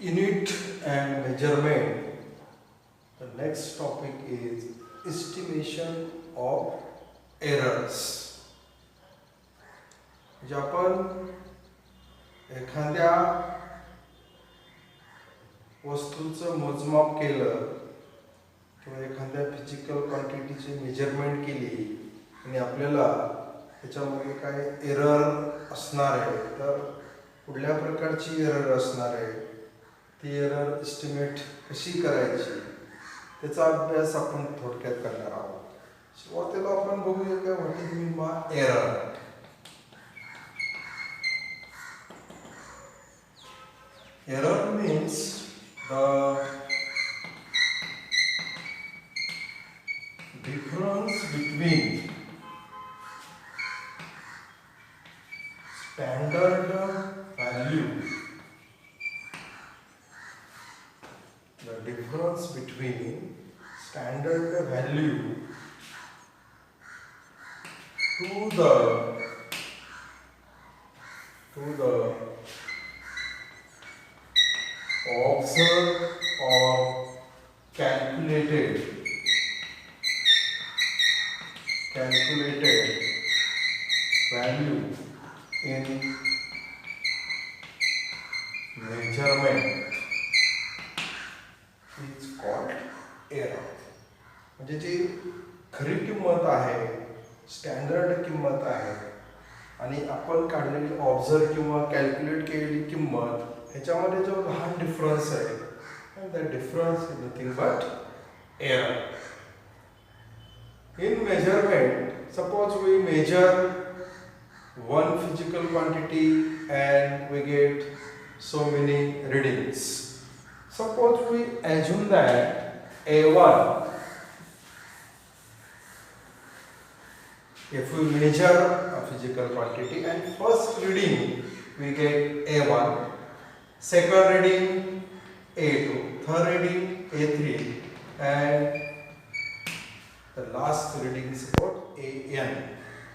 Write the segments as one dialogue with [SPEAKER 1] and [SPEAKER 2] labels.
[SPEAKER 1] Unit and measurement. The next topic is estimation of errors. म्हणजे आपण एखाद्या वस्तूचं मोजमाप केलं किंवा एखाद्या फिजिकल क्वांटिटीची मेजरमेंट केली आणि आपल्याला त्याच्यामध्ये काय एरर असणार आहे, तर कुठल्या प्रकारची एरर असणार आहे, ती एरर एस्टिमेट कशी करायची, त्याचा अभ्यास आपण थोडक्यात करणार आहोत. सुरुवातीला आपण बघूया काय what is mean by error. Error means the difference between standard value, the difference between standard value to the observed or calculated value in measurement is called error. म्हणजे जी खरी किंमत आहे, स्टँडर्ड किंमत आहे आणि आपण काढलेली ऑब्झर्व किंवा कॅल्क्युलेट केलेली किंमत ह्याच्यामध्ये जो लहान डिफरन्स आहे, and that difference is nothing but error. In measurement, suppose we measure one physical quantity and we get so many readings. Suppose we assume that A1, if we measure a physical quantity and first reading we get A1, second reading A2, third reading A3, and the last reading is about AN.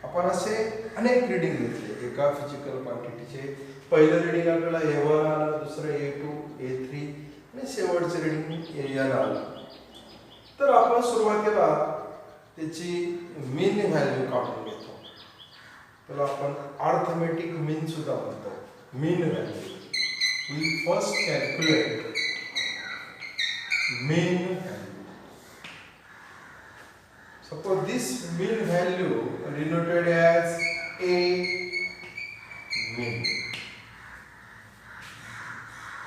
[SPEAKER 1] आपण असे अनेक reading घेतले एका physical क्वांटिटीचे. पहिलं reading आपल्याला A1 आलं, दुसरं A2, A3 आणि शेवटचं रिडिंग AN आलं. तर आपण सुरुवातीला त्याची मीन व्हॅल्यू काढून घेतो. त्याला आपण अर्थमेटिक मीन सुद्धा म्हणतो. Mean value we first calculate mean value. Suppose this mean value denoted as A mean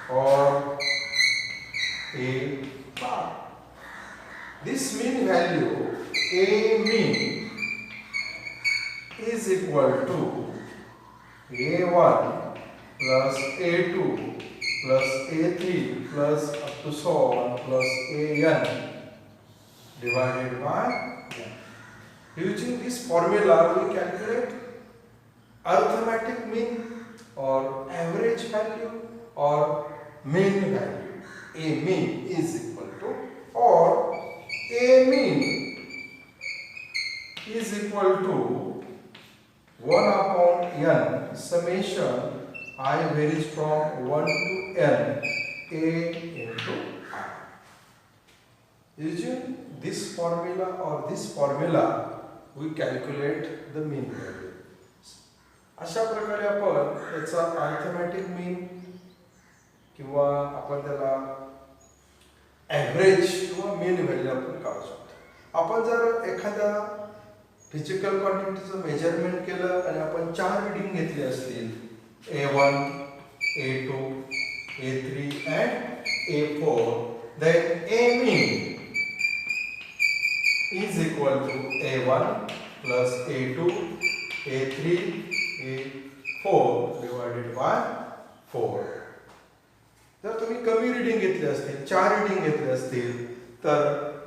[SPEAKER 1] or A bar. This mean value A mean is equal to A1 plus A2 plus A3 plus up to so on plus AN divided by n. Using this formula we calculate arithmetic mean or average value or mean value. A mean is equal to or A mean is equal to 1 upon n summation I varies from 1 to n A into I. Using this formula or this formula we calculate the mean value. अशा प्रकारे आपण याचा arithmetic mean किंवा आपण त्याला average किंवा mean value आपण काढू शकतो. आपण जर एखाद्या फिजिकल क्वांटिटीचं मेजरमेंट केलं आणि आपण 4 रिडिंग घेतली असतील A1, A2, A3 and A4, then A mean is equal to A1 plus A2, A3, A4 divided by 4. जर तुम्ही कमी रिडिंग घेतली असतील, 4 रिडिंग घेतली असतील, तर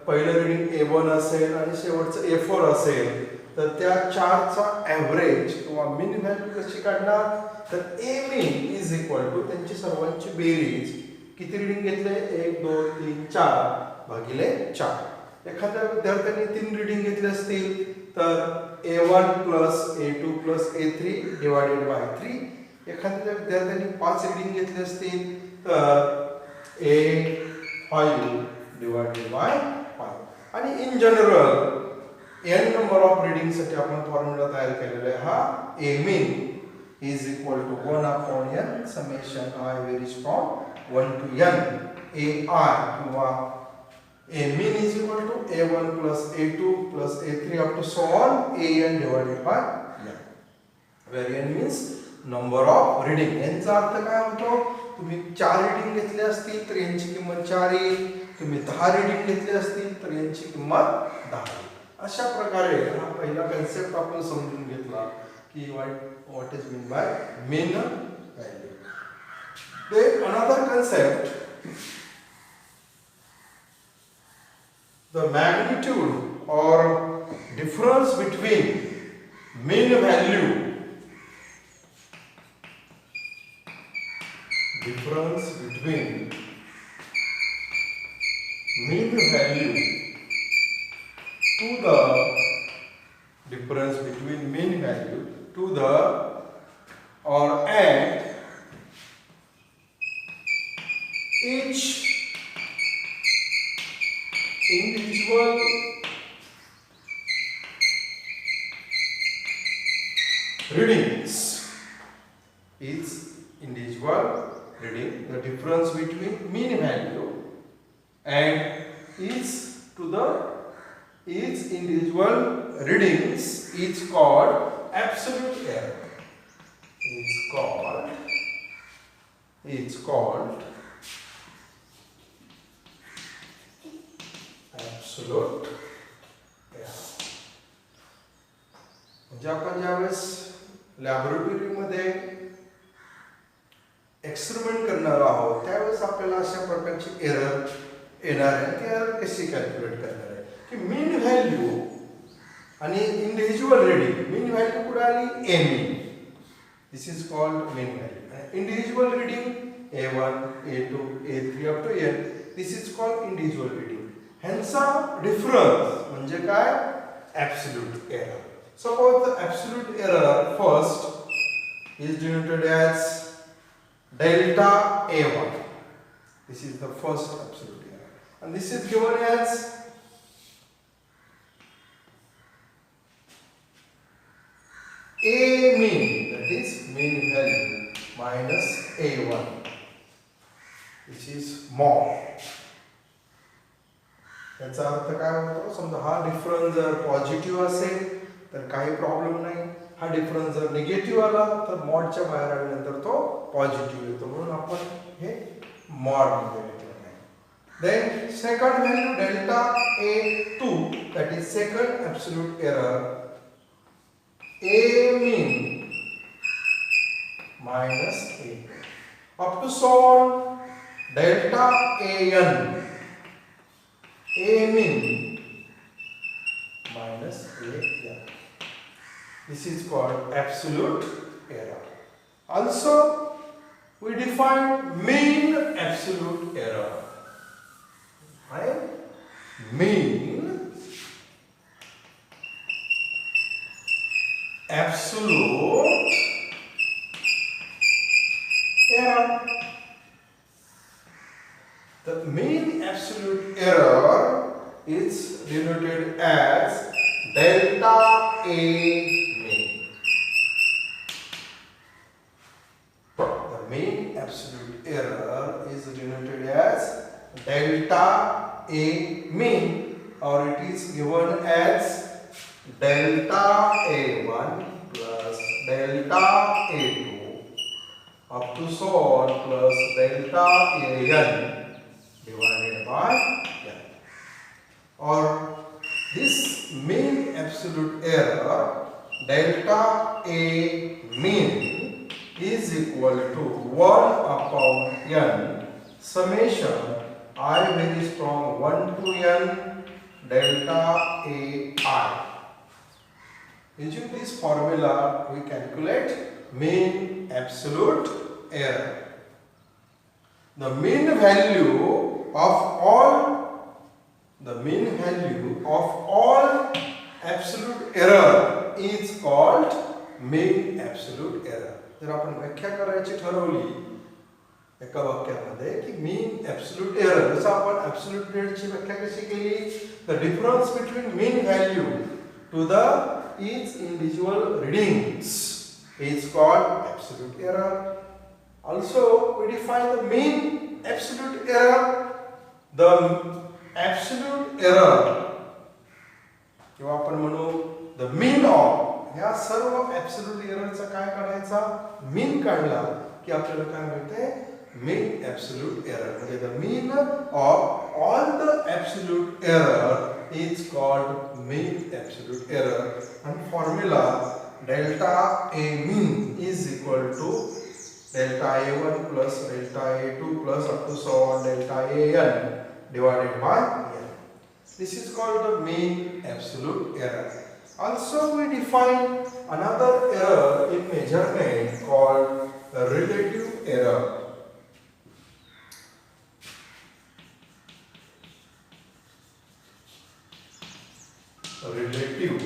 [SPEAKER 1] पहिलं रिडिंग A1 असेल आणि शेवटचं A4 असेल, तर त्या 4चा ॲव्हरेज किंवा मीन व्हॅल्यू कशी काढणार, तर A mean is equal to त्यांची सर्वांची बेरीज. किती रिडिंग घेतले, 1 2 3 4 भागिले 4. एखाद्या विद्यार्थ्यांनी 3 रिडिंग घेतले असतील तर A1 plus A2 plus A3 divided by 3. एखाद्या विद्यार्थ्यांनी 5 रिडिंग घेतले असतील तर A5 divided by 5 आणि in general n number of reading साठी आपण फॉर्म्युला तयार केलेला आहे हा a min is equal to 1 upon n summation I varies from 1 to n a I किंवा a min is equal to a1 plus a2 plus a3 up to so on an divided by n where n means number of reading यांचा अर्थ काय होतो तुम्ही 4 reading घेतले असतील तर यांची किंमत 4 येईल तुम्ही 10 रीडिंग घेतले असतील तर यांची किंमत 10 येईल अशा प्रकारे हा पहिला कन्सेप्ट आपण समजून घेतला की what is meant by mean value. Then another concept, the magnitude or difference between mean value to the or at each individual readings, the difference between mean value and each individual readings is called absolute error. It's called absolute error. म्हणजे आपण ज्यावेळेस laboratory मध्ये experiment करणार आहोत त्यावेळेस आपल्याला अशा प्रकारची एरर येणार आहे ती एरर कशी कॅल्क्युलेट करणार आहे की मीन व्हॅल्यू आणि इंडिव्हिज्युअल रीडिंग मीन व्हॅल्यू कुठे आली a mean this is called mean value individual reading a1 a2 a3 up to n this is called individual reading ह्यांचा डिफरन्स म्हणजे काय absolute error suppose the absolute error first is denoted as delta a1 this is the first absolute error and this is given as a mean, that is mean value minus a1 which is more. याचा अर्थ काय होतो समजा हा difference जर positive असेल तर काही problem नाही हा डिफरन्स जर निगेटिव्ह आला तर मॉडच्या बाहेर आल्यानंतर तो पॉझिटिव्ह येतो म्हणून आपण हे मॉड मध्ये घेतलं आहे then second value delta a2 that is second absolute error a mean minus a2 up to so on delta an a mean minus a this is called absolute error. Also we define mean absolute error. Right? Mean absolute error. The mean absolute error is denoted as delta a mean. The mean absolute error is denoted as delta a mean or it is given as delta a1 plus delta a2 up to so on plus delta an divided by n. Or this mean absolute error delta a mean is equal to 1 upon n summation I varies from 1 to n delta a I. Using this formula we calculate mean absolute error. The mean value of all absolute error is called mean absolute error. जर आपण व्याख्या करायची ठरवली एका वाक्यामध्ये की mean absolute error, जसं आपण ॲब्सोल्यूट रेटची व्याख्या कशी केली, the difference between mean value to the each individual readings is called absolute error. Also we define the mean absolute error. The absolute error किंवा आपण म्हणू the mean of, ह्या सर्व absolute errorचा काय काढायचा, mean काढला की आपल्याला काय मिळते, mean absolute error. म्हणजे the mean of all the absolute error is called mean absolute error. And formula delta A mean is equal to delta A1 plus delta A2 plus up to so on delta AN divided by N. This is called the mean absolute error. Also we define another error in measurement called relative error. Relative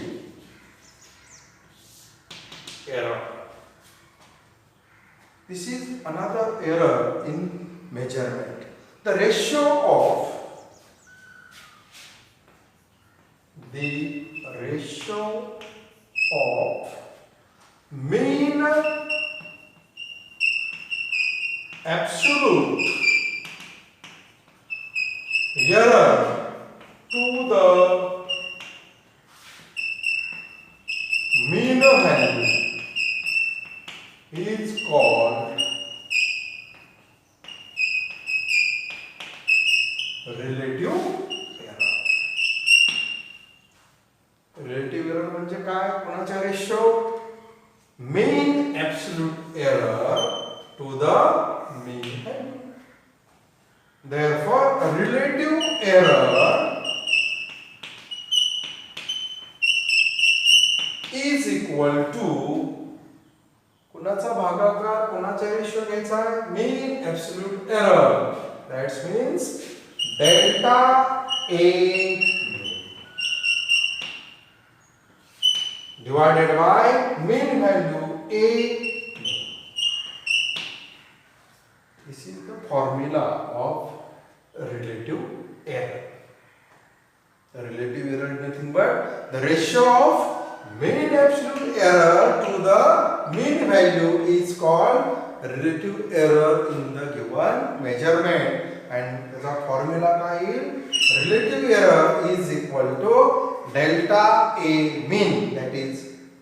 [SPEAKER 1] error. This is another error in measurement. The ratio of mean absolute error to the mean value is called relative error. Relative error म्हणजे काय, कोणाचा ratio, mean absolute error to the mean value. Therefore a relative error is equal to, कुणाचा भागाकार कोणाचा ratio घ्यायचा आहे, mean absolute error, that means delta A divided by mean value A. This is the formula of relative error. The relative error is nothing but the ratio of mean absolute error to the mean value is called relative error in the given measurement. And the formula काय येईल, relative error is equal to delta A mean, that is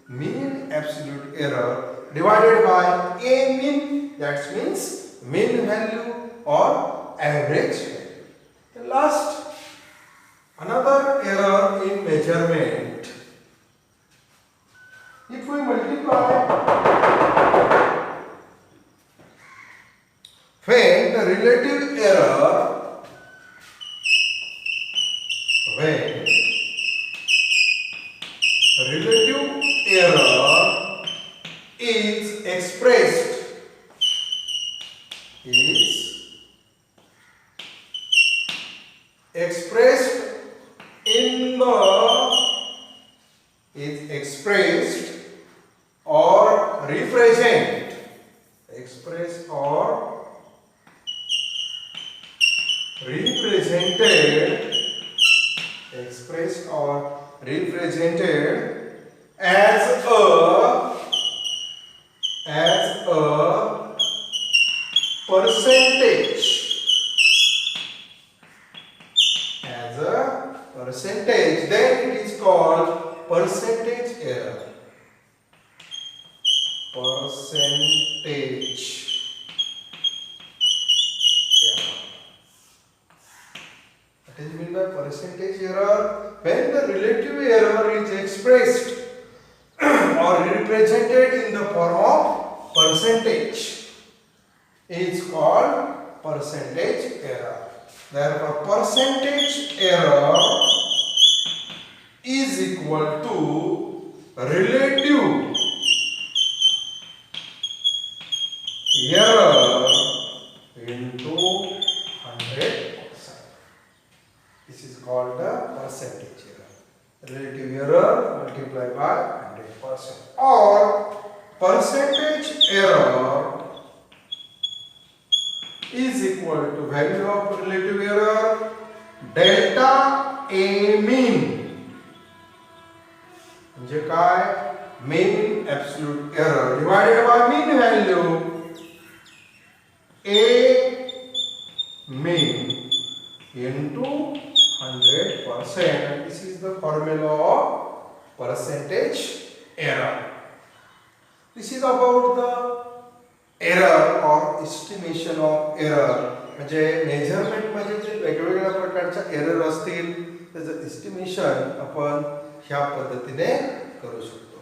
[SPEAKER 1] mean absolute error divided by A mean, that means mean value or average value. The last, another error in measurement. If we multiply, when the relative error, when relative error is expressed in the is expressed or represent, expressed or represented, expressed or represented as a percentage, as a percentage, then it is called percentage error. Percentage error. What is meant by percentage error? When the relative error is expressed or represented in the form of percentage, is called percentage error. Therefore, percentage error is equal to relative error into 100%. This is called the percentage error. Relative error multiplied by 100%. Or percentage error equal to value of relative error delta a mean म्हणजे काय mean absolute error divided by mean value a mean into 100%, and this is the formula of percentage error. This is about the error or estimation of error. म्हणजे measurement मध्ये जे वेगवेगळ्या प्रकारच्या error असतील त्याचं estimation आपण ह्या पद्धतीने करू शकतो.